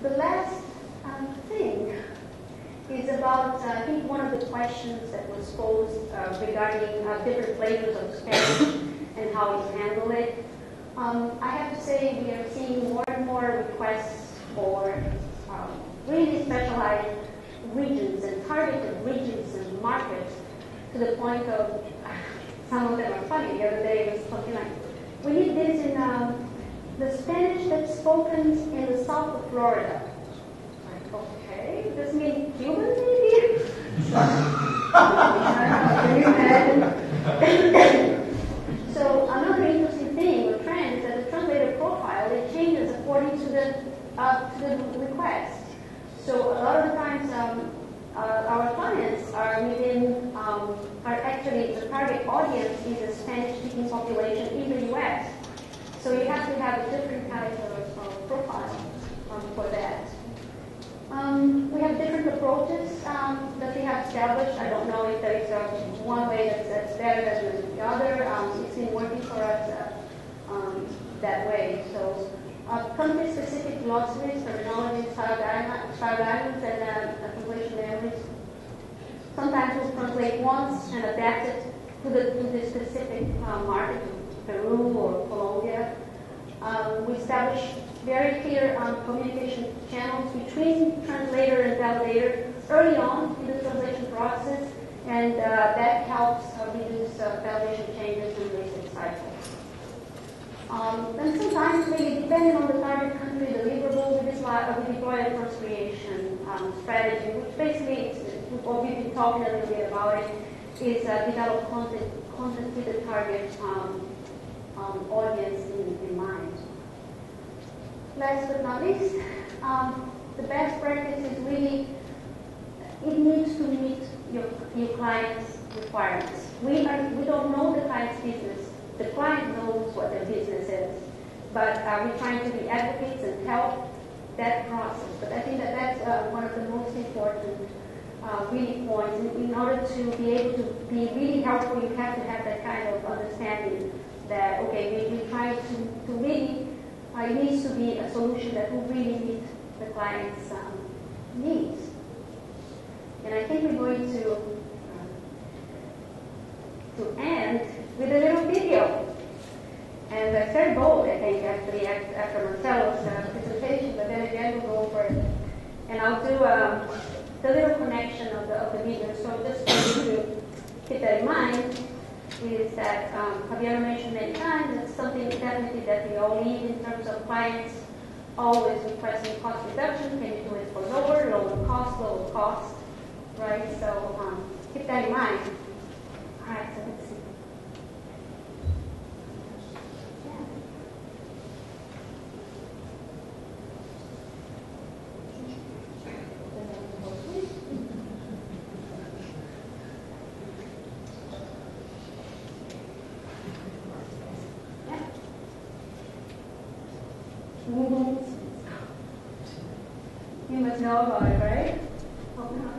The last thing is about, I think, one of the questions that was posed regarding different flavors of Spanish and how you handle it. I have to say we are seeing more and more requests for really specialized regions and targeted regions and markets, to the point of some of them are funny. The other day it was something like, we need this in the Spanish that's spoken in the south of Florida. Like, okay, does it mean Cuban maybe? Can you imagine? So another interesting thing or trend is that the translator profile, it changes according to the request. So a lot of the times our clients are within, are actually the target audience is a Spanish-speaking population in the U.S. So you have to have a different kind of profile for that. We have different approaches that we have established. I don't know if there is one way that's better than the other. It's been working for us that way. So country-specific glossaries, terminologies, style guidelines, and translation memories. Sometimes we'll translate once and adapt it to the specific market, Peru or Colombia. We establish very clear communication channels between translator and validator early on in the translation process, and that helps reduce validation changes and research cycles. And sometimes, maybe depending on the target country deliverable, we deploy a course creation strategy, which basically, what we've been talking a little bit about it, is develop content with the target audience in mind. Last but not least, the best practice is really, it needs to meet your client's requirements. We don't know the client's business. The client knows what their business is, but we're trying to be advocates and help that process. But I think that's one of the most important really points. In order to be able to be really helpful, you have to have that kind of understanding that, okay, we're trying to really, it needs to be a solution that will really meet the client's needs. And I think we're going to end with a little video. And it's very bold, I think, actually, after Marcelo's presentation, but then again, we'll go for it. And I'll do the little connection of the video. So just for you to keep that in mind, is that Javier mentioned many times, it's something definitely that we all need in terms of clients always requesting cost reduction. Can you do it for lower cost, right? So keep that in mind. All right, so let's see. You must know about it, right? Open up.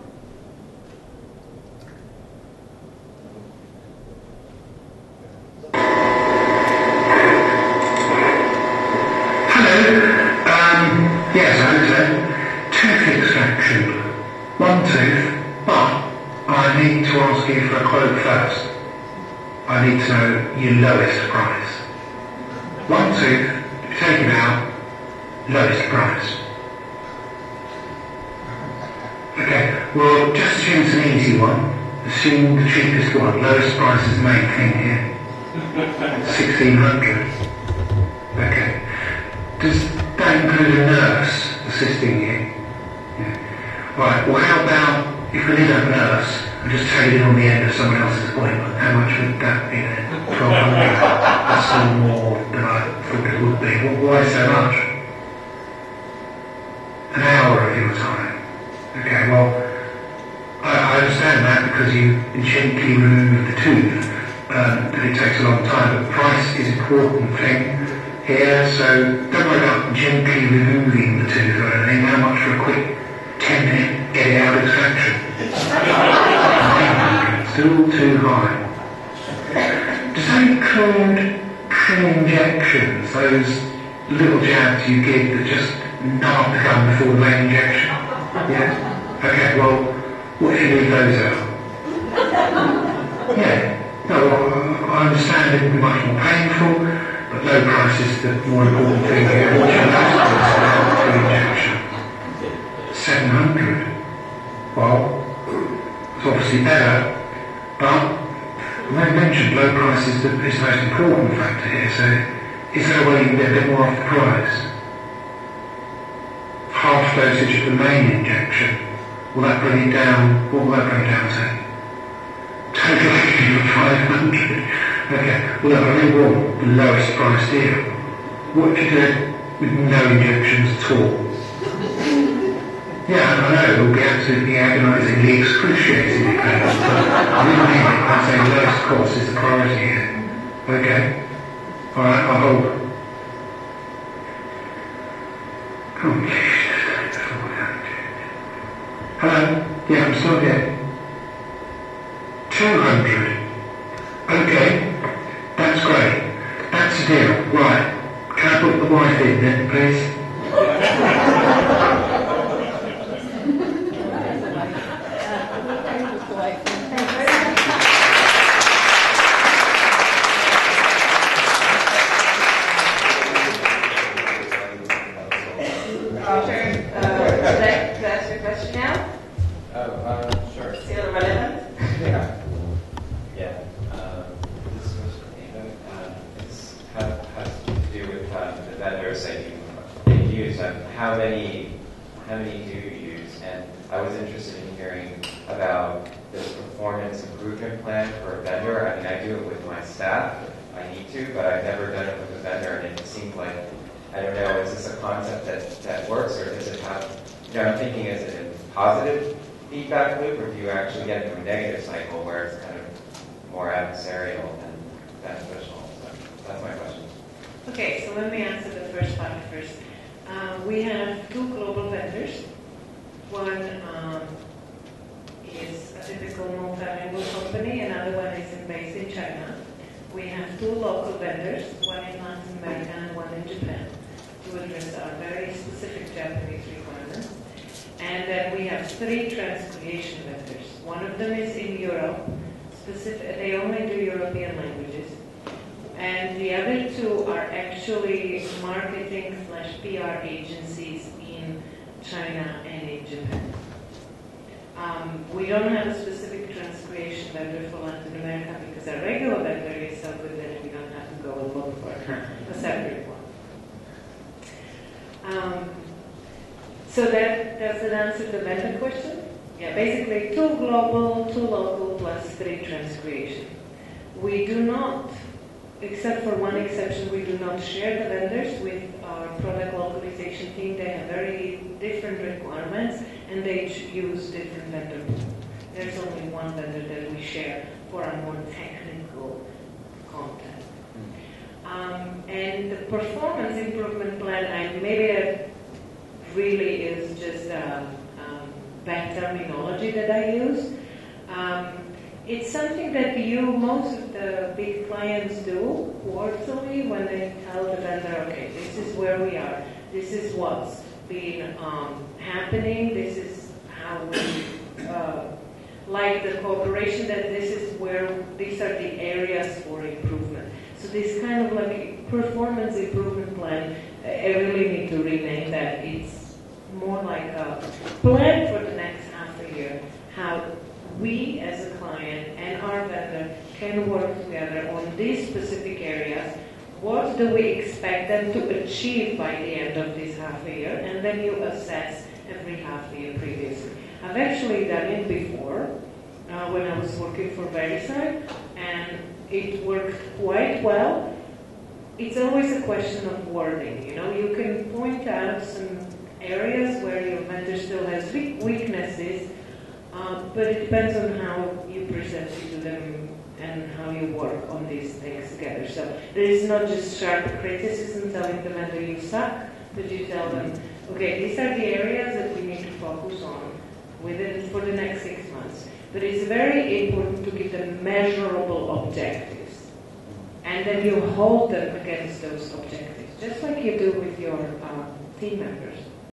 Yes, I would say tooth extraction. One tooth, but I need to ask you for a quote first. I need to know your lowest price. One tooth, take it out, lowest price. Okay, well, just assume it's an easy one. Assume the cheapest one. Lowest price is the main thing here. 1,600. Okay. Does that include a nurse assisting you? Yeah. Right, well, how about if we did have a nurse and just take it on the end of someone else's appointment? How much would that be then? 1,200. That's a little more than I thought it would be. Well, why so much? An hour of your time. Okay, well, I understand that because you gently remove the tooth, and it takes a long time, but price is an important thing here, so don't worry about gently removing the tooth or anything. How much for a quick 10-minute get it out extraction? Still too high. Does that include pre-injections, those little jabs you give that just nub the gun before the main injection? Yeah? Okay, well, what if you leave those out? Yeah. No, well, I understand it will be much more painful, but low price is the more important thing here. What's your last cost for injection? 700. Well, it's obviously better, but I mentioned low price is the most important factor here, so is there a way you can get a bit more off the price? Half dosage of the main injection, will that bring it down, what will that bring it down to? Total for 500. Okay, well look, I really want the lowest price deal. What if you did with no injections at all? Yeah, I know, it will be absolutely agonisingly excruciatingly painful, but I really mean it. I'd say lowest cost is the priority here. Okay? Alright, I'll hold. Hello? Yeah, I'm still here. 200. Okay, that's great. That's the deal. Right. Can I put the wife in then, please? How many do you use? And I was interested in hearing about the performance improvement plan for a vendor. I mean, I do it with my staff if I need to, but I've never done it with a vendor, and it seemed like, I don't know, is this a concept that works, or does it have, I'm thinking, is it a positive feedback loop, or do you actually get into a negative cycle where it's kind of more adversarial than beneficial? So that's my question. Okay, so let me answer the first part first. We have two global vendors. One is a typical multilingual company, another one is based in China. We have two local vendors, one in Latin America and one in Japan, to address our very specific Japanese requirements. And then we have three transcreation vendors. One of them is in Europe. They only do European languages. And the other two are actually marketing/PR agencies in China and in Japan. We don't have a specific transcreation vendor for Latin America because our regular vendor is so good that we don't have to go and look for a separate one. So does it answer the vendor question? Yeah, basically 2 global, 2 local, plus 3 transcreation. We do not, except for one exception, we do not share the vendors with our product localization team. They have very different requirements and they use different vendors. There's only one vendor that we share for our more technical content. And the performance improvement plan, maybe that really is just bad terminology that I use. It's something that most of the big clients do quarterly when they tell the vendor, okay, this is where we are, this is what's been happening, this is how we like the cooperation, that this is where, these are the areas for improvement. So this kind of like performance improvement plan, I really need to rename that. It's more like a plan for the next half a year, how we as a client and our vendor can work together on these specific areas. What do we expect them to achieve by the end of this half a year? And then you assess every half a year previously. I've actually done it before when I was working for VeriSign, and it worked quite well. It's always a question of wording. You can point out some areas where your vendor still has weaknesses, but it depends on how you present it to them and how you work on these things together. So there is not just sharp criticism telling the vendor you suck, but you tell them, okay, these are the areas that we need to focus on within for the next 6 months. But it's very important to give them measurable objectives. And then you hold them against those objectives, just like you do with your team members.